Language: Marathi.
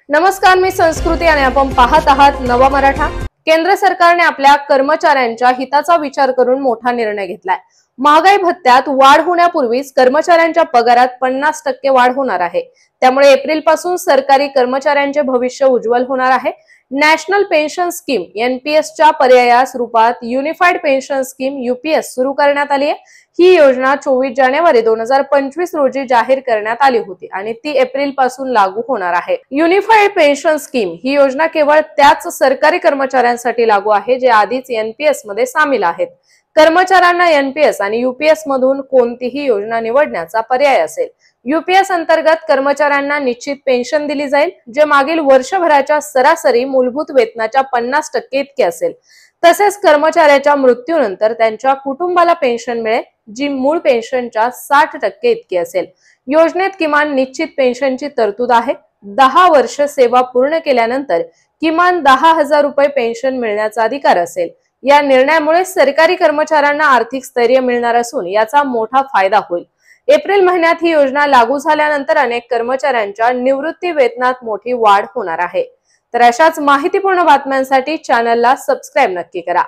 नमस्कार, मी संस्कृती आणि आपण पाहत आहात नवा मराठा। केंद्र सरकारने आपल्या कर्मचाऱ्यांच्या हिताचा विचार करून मोठा निर्णय घेतलाय। महागाई भत्त्यात वाढ होण्यापूर्वीच कर्मचाऱ्यांच्या पगारात 50% वाढ होणार आहे। त्यामुळे एप्रिल पासून सरकारी कर्मचाऱ्यांचे भविष्य उज्ज्वल होणार आहे। नॅशनल पेन्शन स्कीम NPS च्या पर्यायास रूपात युनिफाईड पेन्शन स्कीम UPS सुरू करण्यात आली आहे। ही योजना 24 जानेवारी 2025 रोजी जाहीर करण्यात आली होती आणि ती एप्रिल पासून लागू होणार आहे। युनिफाईड पेन्शन स्कीम ही योजना केवळ त्याच सरकारी कर्मचाऱ्यांसाठी लागू आहे जे आधीच NPS मध्ये सामील आहेत। कर्मचाऱ्यांना NPS आणि UPS मधून कोणतीही योजना निवडण्याचा पर्याय असेल। UPS अंतर्गत कर्मचाऱ्यांना निश्चित पेन्शन दिली जाईल, जे मागील वर्षभराच्या सरासरी मूलभूत वेतनाच्या 50% इतके असेल। तसेच कर्मचाऱ्याच्या मृत्यूनंतर त्यांच्या कुटुंबाला पेन्शन मिळेल, जी मूळ पेन्शनच्या 60% इतकी असेल। योजनेत किमान निश्चित पेन्शनची तरतूद आहे। 10 वर्ष सेवा पूर्ण केल्यानंतर किमान 10,000 रुपये पेन्शन मिळण्याचा अधिकार असेल। या निर्णयामुळे सरकारी कर्मचाऱ्यांना आर्थिक स्थैर्य मिळणार असून याचा मोठा फायदा होईल। एप्रिल महिन्यात ही योजना लागू झाल्यानंतर अनेक कर्मचाऱ्यांच्या निवृत्ती वेतनात मोठी वाढ होणार आहे। तर अशाच माहितीपूर्ण बातम्यांसाठी चॅनलला सबस्क्राइब नक्की करा।